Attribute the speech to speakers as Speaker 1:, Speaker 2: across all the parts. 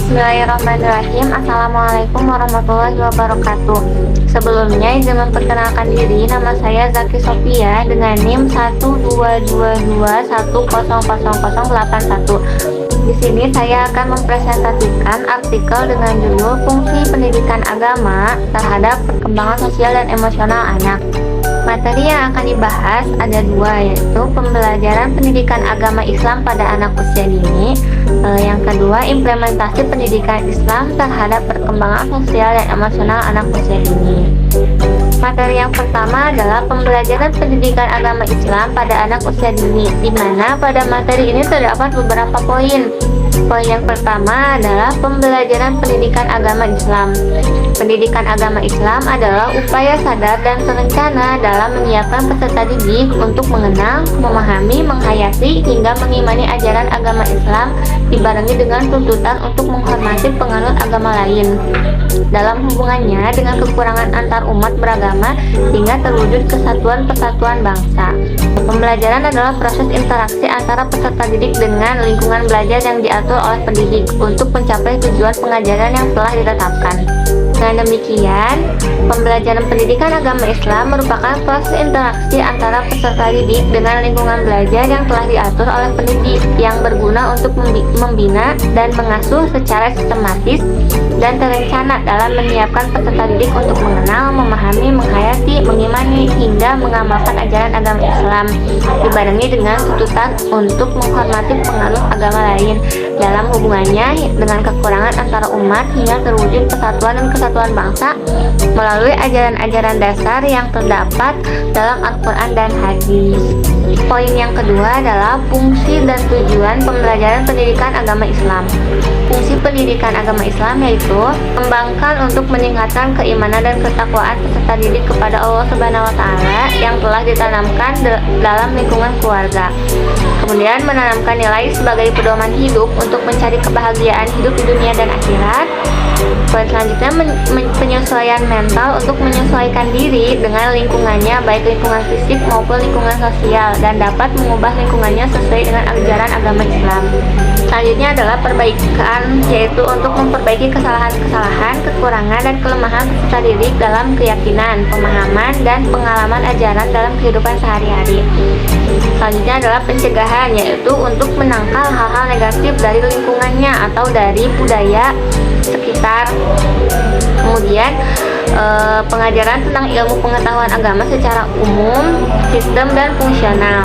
Speaker 1: Bismillahirrahmanirrahim. Assalamualaikum warahmatullahi wabarakatuh. Sebelumnya izin memperkenalkan diri, nama saya Zaki Sofia dengan NIM 12221000081. Di sini saya akan mempresentasikan artikel dengan judul Fungsi Pendidikan Agama Terhadap Perkembangan Sosial dan Emosional Anak. Materi yang akan dibahas ada dua, yaitu pembelajaran pendidikan agama Islam pada anak usia dini. Yang kedua, implementasi pendidikan Islam terhadap perkembangan sosial dan emosional anak usia dini. Materi yang pertama adalah pembelajaran pendidikan agama Islam pada anak usia dini, di mana pada materi ini terdapat beberapa poin. Poin yang pertama adalah pembelajaran pendidikan agama Islam. Pendidikan agama Islam adalah upaya sadar dan terencana dalam menyiapkan peserta didik untuk mengenal, memahami, menghayati, hingga mengimani ajaran agama Islam dibarengi dengan tuntutan untuk menghormati penganut agama lain dalam hubungannya dengan kekurangan antar umat beragama hingga terwujud kesatuan persatuan bangsa. Pembelajaran adalah proses interaksi antara peserta didik dengan lingkungan belajar yang diatur oleh pendidik untuk mencapai tujuan pengajaran yang telah ditetapkan. Dengan demikian, pembelajaran pendidikan agama Islam merupakan proses interaksi antara peserta didik dengan lingkungan belajar yang telah diatur oleh pendidik yang berguna untuk membina dan mengasuh secara sistematis dan terencana dalam menyiapkan peserta didik untuk mengenal, memahami, menghayati, mengimani, hingga mengamalkan ajaran agama Islam dibarengi dengan tuntutan untuk menghormati penganut agama lain dalam hubungannya dengan kekurangan antara umat hingga terwujud persatuan dan kesatuan bangsa melalui ajaran-ajaran dasar yang terdapat dalam Al-Quran dan Hadis. Poin yang kedua adalah fungsi dan tujuan pembelajaran pendidikan agama Islam. Fungsi pendidikan agama Islam yaitu mengembangkan untuk meningkatkan keimanan dan ketakwaan peserta didik kepada Allah Subhanahu wa Ta'ala yang telah ditanamkan dalam lingkungan keluarga. Kemudian menanamkan nilai sebagai pedoman hidup untuk mencari kebahagiaan hidup di dunia dan akhirat. Poin selanjutnya penyesuaian mental untuk menyesuaikan diri dengan lingkungannya, baik lingkungan fisik maupun lingkungan sosial, dan dapat mengubah lingkungannya sesuai dengan ajaran agama Islam. Selanjutnya adalah perbaikan, yaitu untuk memperbaiki kesalahan-kesalahan, kekurangan, dan kelemahan peserta didik dalam keyakinan, pemahaman, dan pengalaman ajaran dalam kehidupan sehari-hari. Selanjutnya adalah pencegahan, yaitu untuk menangkal hal-hal negatif dari lingkungannya atau dari budaya sekitar. Kemudian pengajaran tentang ilmu pengetahuan agama secara umum, sistem, dan fungsional.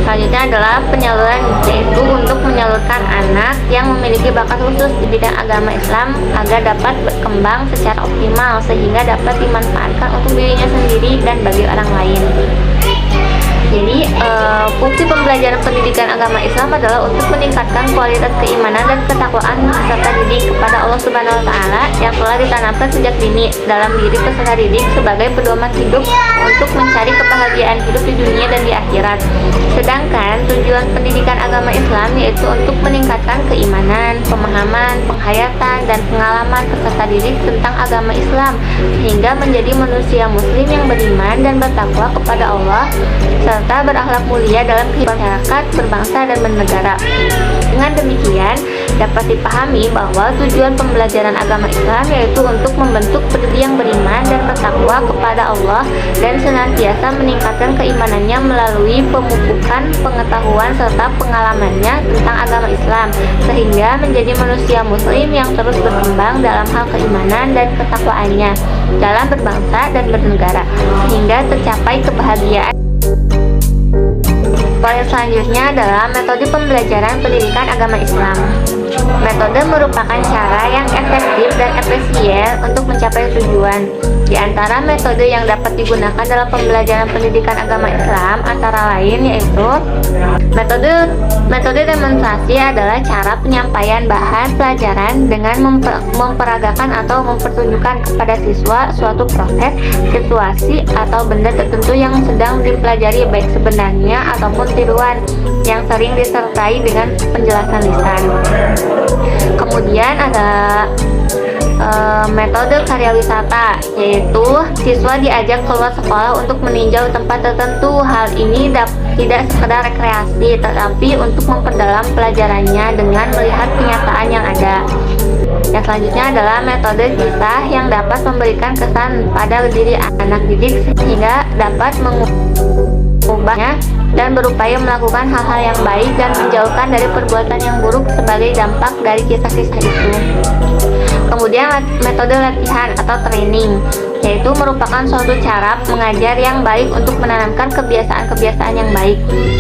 Speaker 1: Selanjutnya adalah penyaluran, yaitu untuk menyalurkan anak yang memiliki bakat khusus di bidang agama Islam agar dapat berkembang secara optimal sehingga dapat dimanfaatkan untuk dirinya sendiri dan bagi orang lain. Jadi, fungsi pembelajaran pendidikan agama Islam adalah untuk meningkatkan kualitas keimanan dan ketakwaan peserta didik kepada Allah Subhanahu wa Ta'ala yang telah ditanamkan sejak dini dalam diri peserta didik sebagai pedoman hidup untuk mencari kebahagiaan hidup di dunia dan di akhirat. Sedangkan tujuan pendidikan agama Islam yaitu untuk meningkatkan keimanan, pemahaman, penghayatan, dan pengalaman peserta didik tentang agama Islam sehingga menjadi manusia muslim yang beriman dan bertakwa kepada Allah serta berakhlak mulia dalam kehidupan masyarakat, berbangsa, dan bernegara. Dengan demikian, dapat dipahami bahwa tujuan pembelajaran agama Islam yaitu untuk membentuk pribadi yang beriman dan bertakwa kepada Allah dan senantiasa meningkatkan keimanannya melalui pemupukan pengetahuan serta pengalamannya tentang agama Islam sehingga menjadi manusia muslim yang terus berkembang dalam hal keimanan dan ketakwaannya dalam berbangsa dan bernegara sehingga tercapai kebahagiaan. Poin selanjutnya adalah metode pembelajaran pendidikan agama Islam. Metode merupakan cara yang efektif dan efisien untuk mencapai tujuan. Di antara metode yang dapat digunakan dalam pembelajaran pendidikan agama Islam antara lain yaitu metode demonstrasi adalah cara penyampaian bahan pelajaran dengan memperagakan atau mempertunjukkan kepada siswa suatu proses, situasi, atau benda tertentu yang sedang dipelajari baik sebenarnya ataupun tiruan yang sering disertai dengan penjelasan lisan. Kemudian ada metode karya wisata, yaitu siswa diajak keluar sekolah untuk meninjau tempat tertentu. Hal ini tidak sekedar rekreasi, tetapi untuk memperdalam pelajarannya dengan melihat kenyataan yang ada. Yang selanjutnya adalah metode kisah yang dapat memberikan kesan pada diri anak didik sehingga dapat mengubahnya dan berupaya melakukan hal-hal yang baik dan menjauhkan dari perbuatan yang buruk sebagai dampak dari kisah-kisah itu. Kemudian metode latihan atau training, yaitu merupakan suatu cara mengajar yang baik untuk menanamkan kebiasaan-kebiasaan yang baik.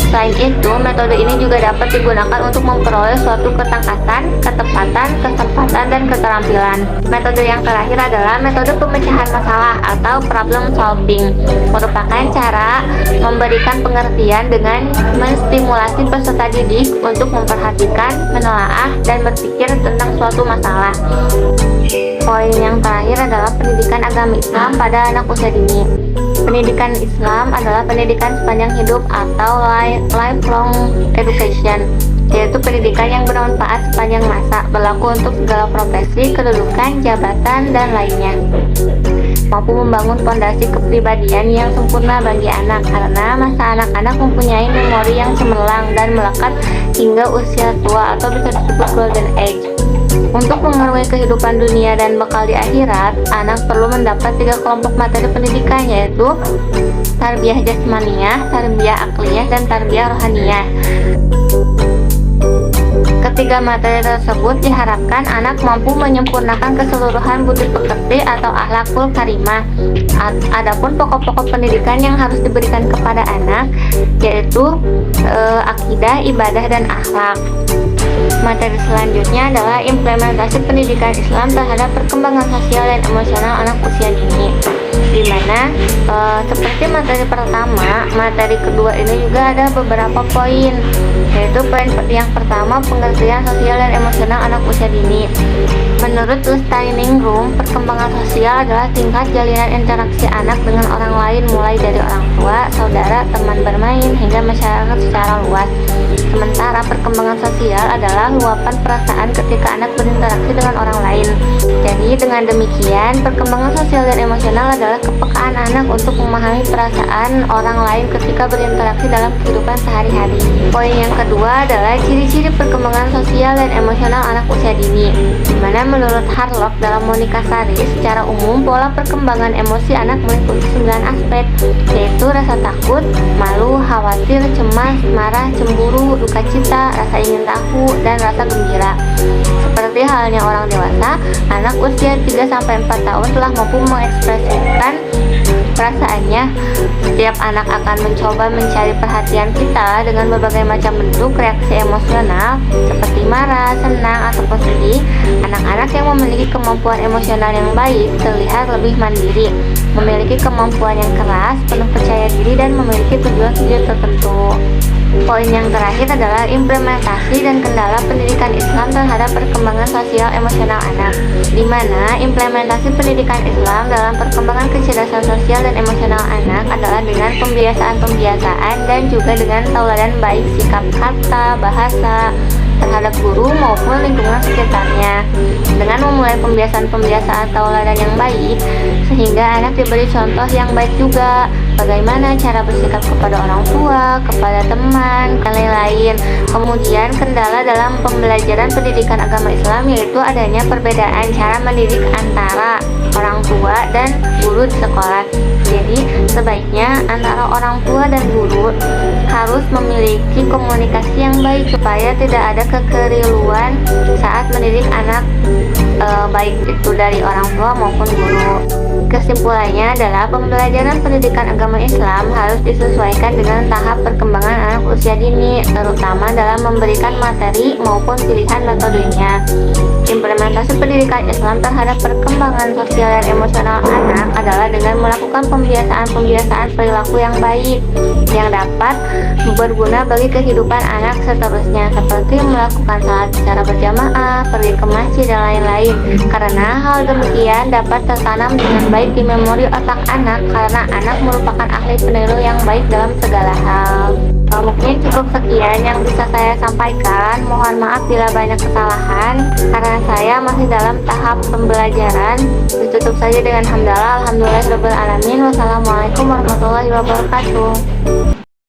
Speaker 1: Selain itu, metode ini juga dapat digunakan untuk memperoleh suatu ketangkasan, ketepatan, kesempatan, dan keterampilan. Metode yang terakhir adalah metode pemecahan masalah atau problem solving, merupakan cara memberikan pengertian dengan menstimulasi peserta didik untuk memperhatikan, menelaah, dan berpikir tentang suatu masalah. Poin yang terakhir adalah pendidikan agama Islam pada anak usia dini. Pendidikan Islam adalah pendidikan sepanjang hidup atau lifelong education, yaitu pendidikan yang bermanfaat sepanjang masa, berlaku untuk segala profesi, kedudukan, jabatan, dan lainnya. Mampu membangun fondasi kepribadian yang sempurna bagi anak, karena masa anak-anak mempunyai memori yang cemerlang dan melekat hingga usia tua atau bisa disebut golden age. Untuk mengarungi kehidupan dunia dan bekal di akhirat, anak perlu mendapat 3 kelompok materi pendidikan, yaitu tarbiyah jasmaniyah, tarbiyah akliyah, dan tarbiyah rohaniyah. Ketiga materi tersebut diharapkan anak mampu menyempurnakan keseluruhan budi pekerti atau akhlakul karimah. Adapun pokok-pokok pendidikan yang harus diberikan kepada anak yaitu akidah, ibadah, dan akhlak. Materi selanjutnya adalah implementasi pendidikan Islam terhadap perkembangan sosial dan emosional anak usia dini, di mana seperti materi pertama, materi kedua ini juga ada beberapa poin, yaitu poin yang pertama, pengertian sosial dan emosional anak usia dini. Menurut Lestari Ningrum, perkembangan sosial adalah tingkat jalinan interaksi anak dengan orang lain, mulai dari orang tua, saudara, teman bermain, hingga masyarakat secara luas. Sementara perkembangan sosial adalah luapan perasaan ketika anak berinteraksi dengan orang lain. Jadi dengan demikian, perkembangan sosial dan emosional adalah kepekaan anak untuk memahami perasaan orang lain ketika berinteraksi dalam kehidupan sehari-hari. Poin yang kedua adalah ciri-ciri perkembangan sosial dan emosional anak usia dini, di mana menurut Harlock dalam Monica Sari, secara umum pola perkembangan emosi anak meliputi 9 aspek, yaitu rasa takut, malu, khawatir, cemas, marah, cemburu, duka cita, rasa ingin tahu, dan rasa gembira. Seperti halnya orang dewasa, anak usia 3-4 tahun telah mampu mengekspresikan perasaannya. Setiap anak akan mencoba mencari perhatian kita dengan berbagai macam bentuk reaksi emosional seperti marah, senang, ataupun sedih. Anak-anak yang memiliki kemampuan emosional yang baik terlihat lebih mandiri, memiliki kemampuan yang keras, penuh percaya diri, dan memiliki tujuan-tujuan tertentu. Poin yang terakhir adalah implementasi dan kendala pendidikan Islam terhadap perkembangan sosial emosional anak, di mana implementasi pendidikan Islam dalam perkembangan kecerdasan sosial dan emosional anak adalah dengan pembiasaan-pembiasaan dan juga dengan tauladan baik sikap kata, bahasa terhadap guru maupun lingkungan sekitarnya. Dengan memulai pembiasaan-pembiasaan tauladan yang baik, sehingga anak diberi contoh yang baik juga, bagaimana cara bersikap kepada orang tua, kepada teman, dan lain-lain. Kemudian kendala dalam pembelajaran pendidikan agama Islam yaitu adanya perbedaan cara mendidik antara orang tua dan guru di sekolah. Jadi sebaiknya antara orang tua dan guru harus memiliki komunikasi yang baik supaya tidak ada kekeliruan saat mendidik anak, baik itu dari orang tua maupun guru. Kesimpulannya adalah pembelajaran pendidikan agama Islam harus disesuaikan dengan tahap perkembangan anak usia dini, terutama dalam memberikan materi maupun pilihan metodenya. Implementasi pendidikan Islam terhadap perkembangan sosial dan emosional anak adalah dengan melakukan pembiasaan-pembiasaan perilaku yang baik yang dapat berguna bagi kehidupan anak seterusnya, seperti melakukan salat secara berjamaah, pergi ke masjid, dan lain-lain. Karena hal demikian dapat tertanam dengan baik di memori otak anak, karena anak merupakan ahli peniru yang baik dalam segala hal. Mungkin cukup sekian yang bisa saya sampaikan. Mohon maaf bila banyak kesalahan karena saya masih dalam tahap pembelajaran. Ditutup saja dengan hamdalah. Alhamdulillahirabbil alamin. Wassalamualaikum warahmatullahi wabarakatuh.